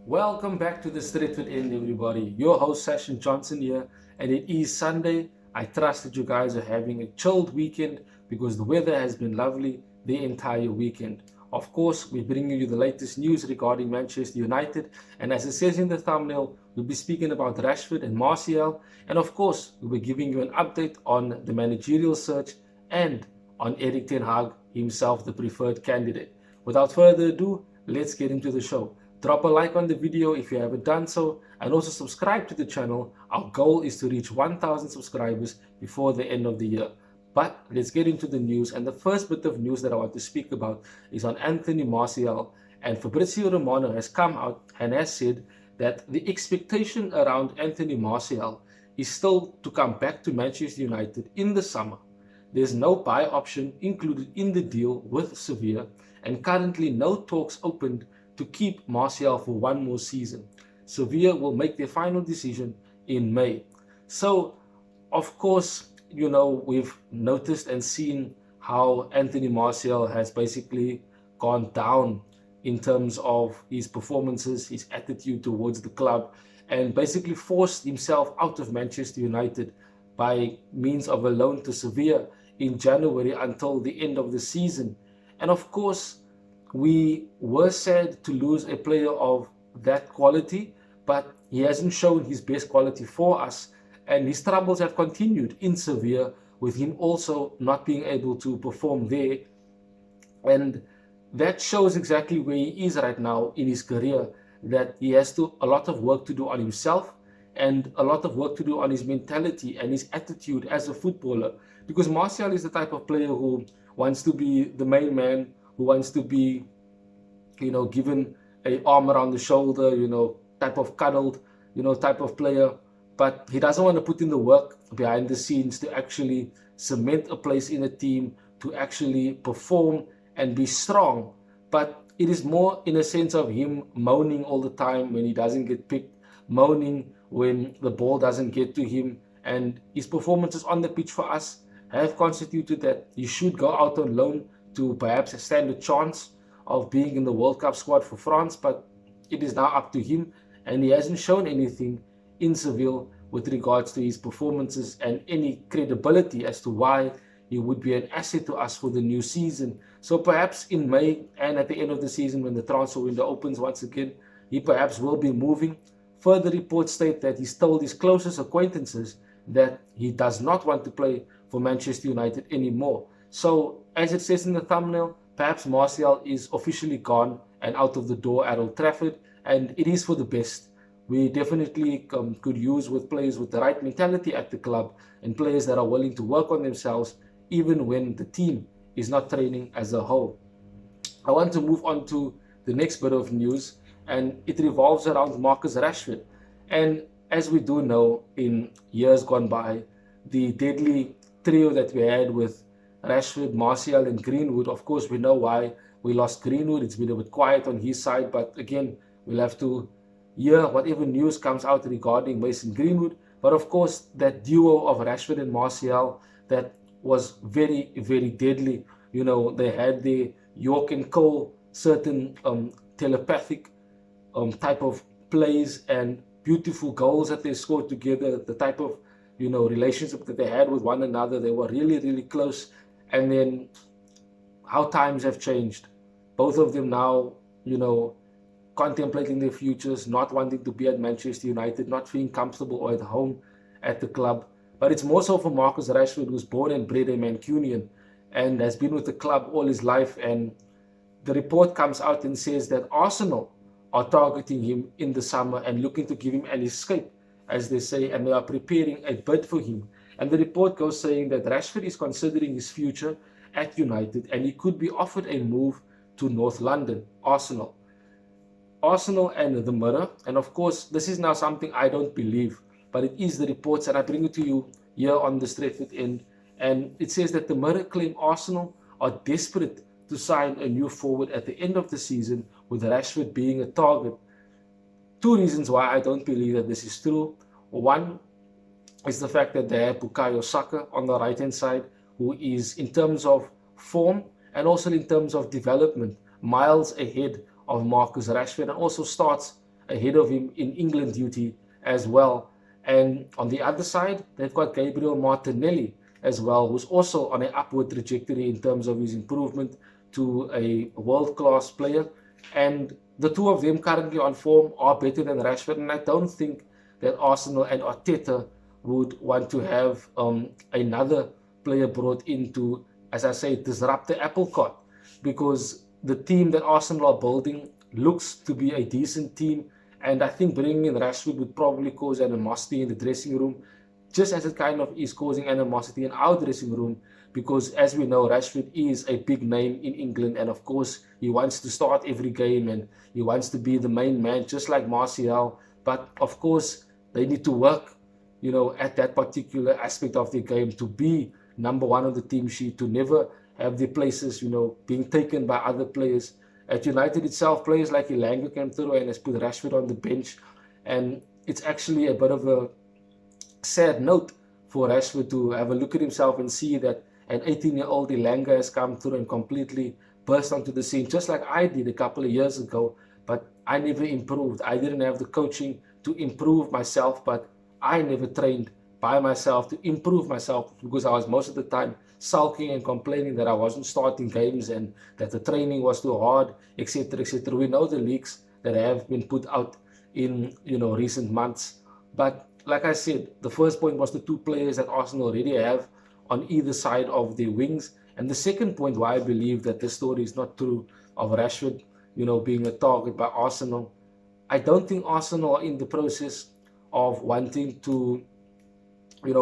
Welcome back to the Stretford End, everybody. Your host Session Johnson here, and it is Sunday. I trust that you guys are having a chilled weekend because the weather has been lovely the entire weekend. Of course, we're bringing you the latest news regarding Manchester United, and as it says in the thumbnail, we'll be speaking about Rashford and Martial, and of course, we'll be giving you an update on the managerial search and on Erik ten Hag himself, the preferred candidate. Without further ado, let's get into the show. Drop a like on the video if you haven't done so, and also subscribe to the channel. Our goal is to reach 1,000 subscribers before the end of the year. But let's get into the news, and the first bit of news that I want to speak about is on Anthony Martial. And Fabrizio Romano has come out and has said that the expectation around Anthony Martial is still to come back to Manchester United in the summer. There's no buy option included in the deal with Sevilla, and currently no talks opened to keep Martial for one more season. Sevilla will make their final decision in May. So, of course, we've noticed and seen how Anthony Martial has basically gone down in terms of his performances, his attitude towards the club, and basically forced himself out of Manchester United by means of a loan to Sevilla in January until the end of the season. And of course, we were sad to lose a player of that quality, but he hasn't shown his best quality for us, and his troubles have continued in Sevilla, with him also not being able to perform there. And that shows exactly where he is right now in his career, that he has a lot of work to do on himself and a lot of work to do on his mentality and his attitude as a footballer, because Martial is the type of player who wants to be the main man, who wants to be, given an arm around the shoulder, type of cuddled, type of player. But he doesn't want to put in the work behind the scenes to actually cement a place in a team, to actually perform and be strong. But it is more in a sense of him moaning all the time when he doesn't get picked, moaning when the ball doesn't get to him. And his performances on the pitch for us have constituted that he should go out on loan to perhaps stand a chance of being in the World Cup squad for France, but it is now up to him, and he hasn't shown anything in Seville with regards to his performances and any credibility as to why he would be an asset to us for the new season. So perhaps in May and at the end of the season, when the transfer window opens once again, he perhaps will be moving. Further reports state that he's told his closest acquaintances that he does not want to play for Manchester United anymore. So, as it says in the thumbnail, perhaps Martial is officially gone and out of the door at Old Trafford, and it is for the best. We definitely could use with players with the right mentality at the club, and players that are willing to work on themselves even when the team is not training as a whole. I want to move on to the next bit of news, and it revolves around Marcus Rashford. And as we do know, in years gone by, the deadly trio that we had with Rashford, Martial, and Greenwood. Of course, we know why we lost Greenwood. It's been a bit quiet on his side, but again, we'll have to hear whatever news comes out regarding Mason Greenwood. But of course, that duo of Rashford and Martial, that was very, very deadly. They had the York and Cole, certain telepathic type of plays and beautiful goals that they scored together, the type of relationship that they had with one another. They were really, really close. And then how times have changed. Both of them now, contemplating their futures, not wanting to be at Manchester United, not feeling comfortable or at home at the club. But it's more so for Marcus Rashford, who's born and bred a Mancunian and has been with the club all his life. And the report comes out and says that Arsenal are targeting him in the summer and looking to give him an escape, as they say, and they are preparing a bid for him. And the report goes saying that Rashford is considering his future at United, and he could be offered a move to North London, Arsenal. Arsenal and the Mirror, and of course, this is now something I don't believe, but it is the reports, and I bring it to you here on the Stretford End. And it says that the Mirror claim Arsenal are desperate to sign a new forward at the end of the season, with Rashford being a target. Two reasons why I don't believe that this is true. One is the fact that they have Bukayo Saka on the right-hand side, who is, in terms of form and also in terms of development, miles ahead of Marcus Rashford, and also starts ahead of him in England duty as well. And on the other side, they've got Gabriel Martinelli as well, who's also on an upward trajectory in terms of his improvement to a world-class player. And the two of them currently on form are better than Rashford, and I don't think that Arsenal and Arteta would want to have another player brought in to, as I say, disrupt the apple cart, because the team that Arsenal are building looks to be a decent team, and I think bringing in Rashford would probably cause animosity in the dressing room, just as it kind of is causing animosity in our dressing room, because as we know, Rashford is a big name in England, and of course he wants to start every game and he wants to be the main man, just like Martial. But of course they need to work, at that particular aspect of the game to be number one on the team sheet, to never have their places, being taken by other players. At United itself, players like Elanga came through and has put Rashford on the bench, and it's actually a bit of a sad note for Rashford to have a look at himself and see that an 18-year-old Elanga has come through and completely burst onto the scene, just like I did a couple of years ago, but I never improved. I didn't have the coaching to improve myself, but I never trained by myself to improve myself, because I was most of the time sulking and complaining that I wasn't starting games and that the training was too hard, etc., etc. We know the leaks that have been put out in recent months, but like I said, the first point was the two players that Arsenal already have on either side of their wings. And the second point why I believe that this story is not true of Rashford, being a target by Arsenal, I don't think Arsenal are in the process of wanting to,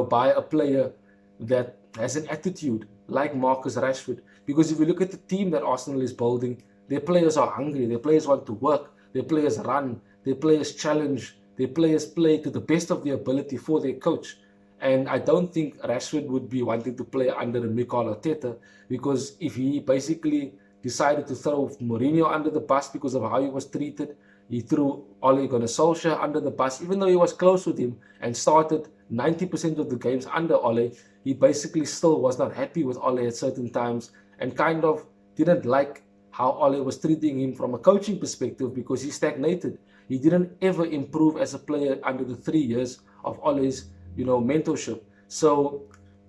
buy a player that has an attitude like Marcus Rashford. Because if you look at the team that Arsenal is building, their players are hungry, their players want to work, their players run, their players challenge, their players play to the best of their ability for their coach. And I don't think Rashford would be wanting to play under Mikel Arteta, because if he basically decided to throw Mourinho under the bus because of how he was treated, he threw Ole Gunnar Solskjaer under the bus, even though he was close with him and started 90% of the games under Ole. He basically still was not happy with Ole at certain times and kind of didn't like how Ole was treating him from a coaching perspective, because he stagnated. He didn't ever improve as a player under the 3 years of Ole's, mentorship. So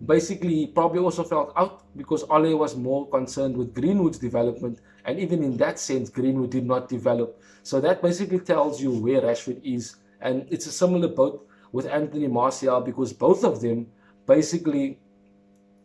basically, he probably also felt out because Ole was more concerned with Greenwood's development, and even in that sense, Greenwood did not develop. So that basically tells you where Rashford is, and it's a similar boat with Anthony Martial, because both of them basically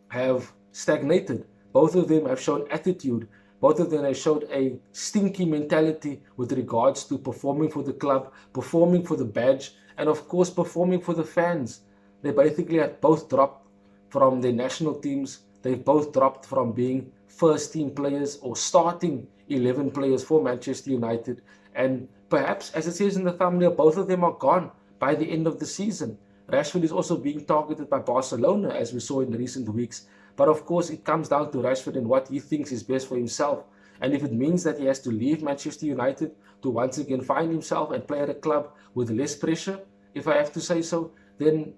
have stagnated. Both of them have shown attitude. Both of them have showed a stinky mentality with regards to performing for the club, performing for the badge, and of course performing for the fans. They basically have both dropped from their national teams. They've both dropped from being first team players or starting 11 players for Manchester United. And perhaps, as it says in the thumbnail, both of them are gone by the end of the season. Rashford is also being targeted by Barcelona, as we saw in the recent weeks. But of course, it comes down to Rashford and what he thinks is best for himself. And if it means that he has to leave Manchester United to once again find himself and play at a club with less pressure, if I have to say so, then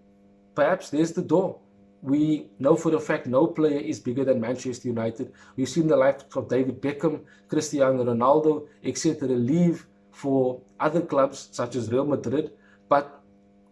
perhaps there's the door. We know for a fact no player is bigger than Manchester United. We've seen the likes of David Beckham, Cristiano Ronaldo, etc. leave for other clubs such as Real Madrid, but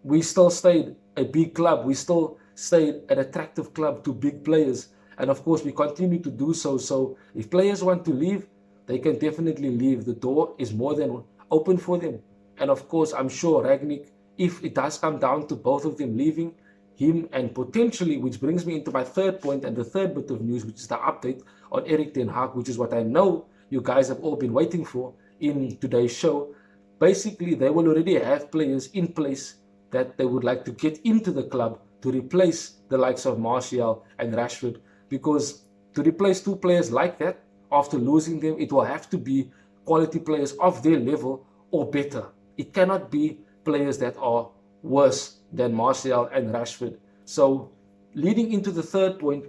we still stayed a big club. We still stayed an attractive club to big players. And of course, we continue to do so. So if players want to leave, they can definitely leave. The door is more than open for them. And of course, I'm sure Rangnick, if it does come down to both of them leaving, him and potentially, which brings me into my third point and the third bit of news, which is the update on Erik ten Hag, which is what I know you guys have all been waiting for in today's show. Basically, they will already have players in place that they would like to get into the club to replace the likes of Martial and Rashford, because to replace two players like that, after losing them, it will have to be quality players of their level or better. It cannot be players that are worse than Martial and Rashford. So leading into the third point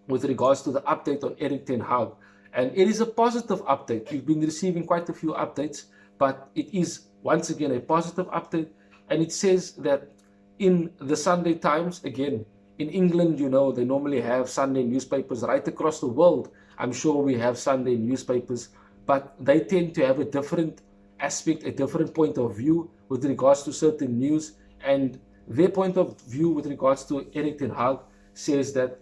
with regards to the update on Erik ten Hag, and it is a positive update. We've been receiving quite a few updates, but it is once again a positive update, and it says that in the Sunday Times, again, in England, they normally have Sunday newspapers right across the world. I'm sure we have Sunday newspapers, but they tend to have a different aspect, a different point of view with regards to certain news. And their point of view with regards to Erik ten Hag says that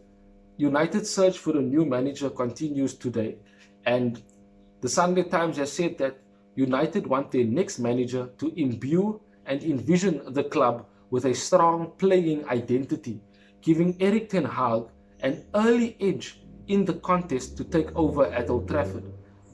United's search for a new manager continues today. And the Sunday Times has said that United want their next manager to imbue and envision the club with a strong playing identity, giving Erik ten Hag an early edge in the contest to take over at Old Trafford.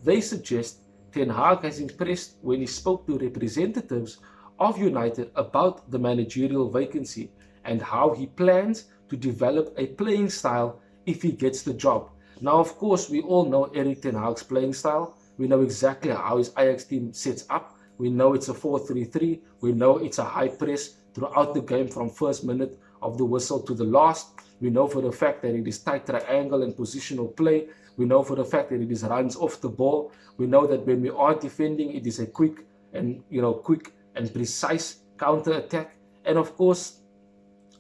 They suggest Ten Hag has impressed when he spoke to representatives of United about the managerial vacancy and how he plans to develop a playing style if he gets the job. Now, of course, we all know Erik ten Hag's playing style. We know exactly how his Ajax team sets up. We know it's a 4-3-3. We know it's a high press throughout the game from first minute of the whistle to the last. We know for the fact that it is tight triangle and positional play. We know for the fact that it is runs off the ball. We know that when we are defending, it is a quick and precise counter attack. And of course,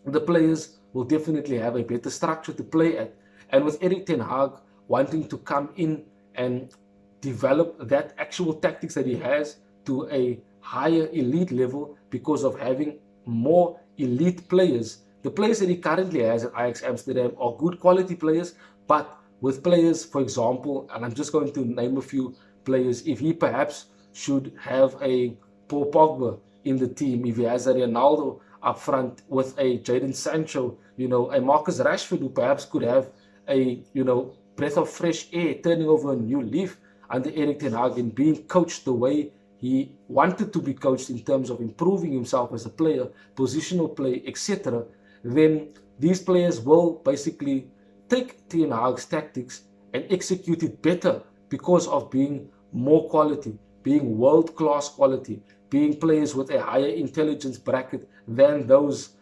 the players will definitely have a better structure to play at. And with Erik ten Hag wanting to come in and develop that actual tactics that he has to a higher elite level because of having more elite players. The players that he currently has at Ajax Amsterdam are good quality players, but with players, for example, and I'm just going to name a few players, if he perhaps should have a Paul Pogba in the team, if he has a Ronaldo up front with a Jadon Sancho, a Marcus Rashford who perhaps could have a, breath of fresh air, turning over a new leaf under Erik ten Hag and being coached the way he wanted to be coached in terms of improving himself as a player, positional play, etc., then these players will basically take Ten Hag's tactics and execute it better because of being more quality, being world-class quality, being players with a higher intelligence bracket than those,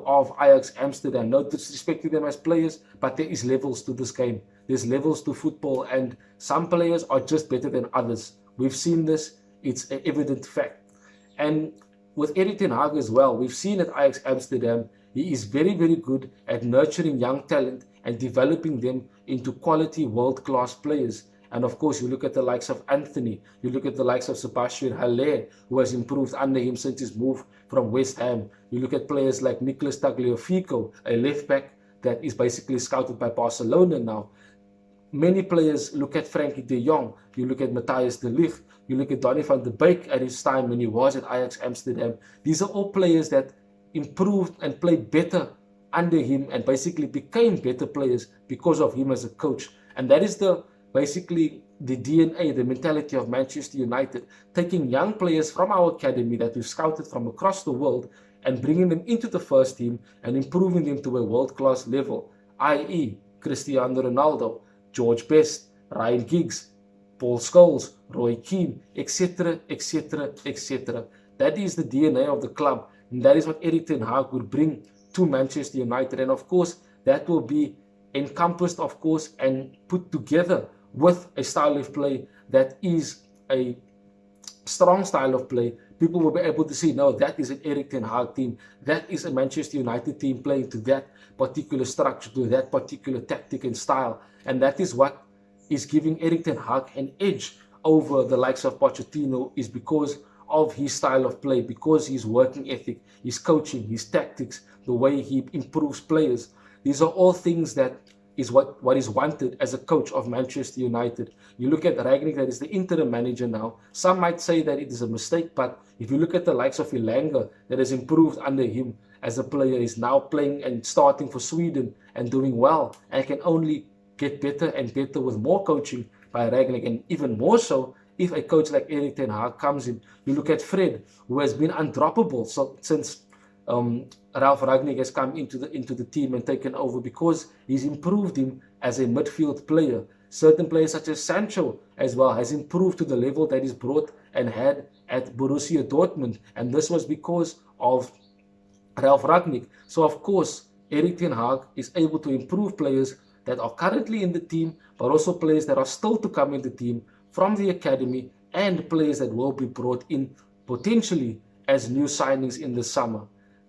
of Ajax Amsterdam. No disrespect to them as players, but there is levels to this game. There's levels to football, and some players are just better than others. We've seen this. It's an evident fact. And with Erik ten Hag as well, we've seen at Ajax Amsterdam, he is very, very good at nurturing young talent and developing them into quality world-class players. And of course, you look at the likes of Anthony, you look at the likes of Sebastian Haller, who has improved under him since his move from West Ham. You look at players like Nicolas Tagliafico, a left-back that is basically scouted by Barcelona now. Many players look at Frankie de Jong, you look at Matthias de Ligt, you look at Donny van de Beek at his time when he was at Ajax Amsterdam. These are all players that improved and played better under him and basically became better players because of him as a coach. And that is basically the DNA, the mentality of Manchester United, taking young players from our academy that we've scouted from across the world and bringing them into the first team and improving them to a world-class level, i.e. Cristiano Ronaldo, George Best, Ryan Giggs, Paul Scholes, Roy Keane, etc., etc., etc. That is the DNA of the club, and that is what Erik ten Hag would bring to Manchester United. And of course, that will be encompassed, of course, and put together with a style of play that is a strong style of play. People will be able to see, no, that is an Erik ten Hag team. That is a Manchester United team playing to that particular structure, to that particular tactic and style. And that is what is giving Erik ten Hag an edge over the likes of Pochettino, is because of his style of play, because his working ethic, his coaching, his tactics, the way he improves players. These are all things that is what is wanted as a coach of Manchester United. You look at Rangnick, that is the interim manager now. Some might say that it is a mistake, but if you look at the likes of Elanga, that has improved under him as a player, is now playing and starting for Sweden and doing well, and can only get better and better with more coaching by Rangnick, and even more so if a coach like Erik ten Hag comes in. You look at Fred, who has been undroppable since Ralf Rangnick has come into the team and taken over, because he's improved him as a midfield player. Certain players such as Sancho as well has improved to the level that he's brought and had at Borussia Dortmund, and this was because of Ralf Rangnick. So of course, Erik ten Hag is able to improve players that are currently in the team, but also players that are still to come in the team from the academy, and players that will be brought in potentially as new signings in the summer.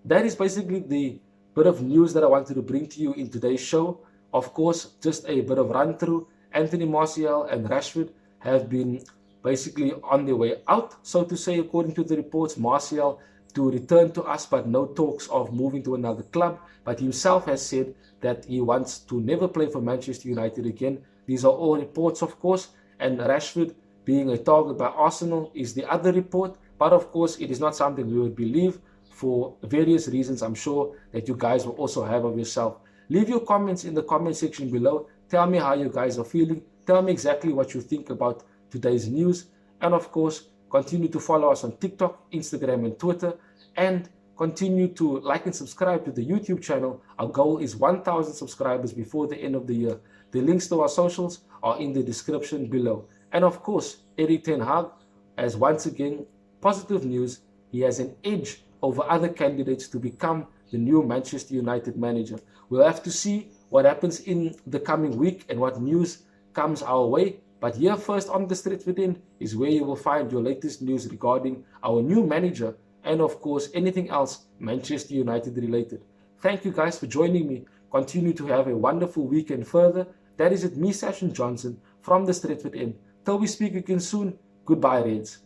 That is basically the bit of news that I wanted to bring to you in today's show. Of course, just a bit of run through. Anthony Martial and Rashford have been basically on their way out, so to say, according to the reports. Martial to return to us, but no talks of moving to another club. But himself has said that he wants to never play for Manchester United again. These are all reports, of course, and Rashford being a target by Arsenal is the other report. But of course, it is not something we would believe for various reasons I'm sure that you guys will also have of yourself. Leave your comments in the comment section below. Tell me how you guys are feeling. Tell me exactly what you think about today's news. And of course, continue to follow us on TikTok, Instagram, and Twitter. And continue to like and subscribe to the YouTube channel. Our goal is 1,000 subscribers before the end of the year. The links to our socials are in the description below. And of course, Erik ten Hag has once again positive news. He has an edge over other candidates to become the new Manchester United manager. We'll have to see what happens in the coming week and what news comes our way. But here first on the Straight Within is where you will find your latest news regarding our new manager and of course anything else Manchester United related. Thank you guys for joining me. Continue to have a wonderful weekend further. That is it, me, Session Johnson from the Straight Within. Till we speak again soon, goodbye Reds.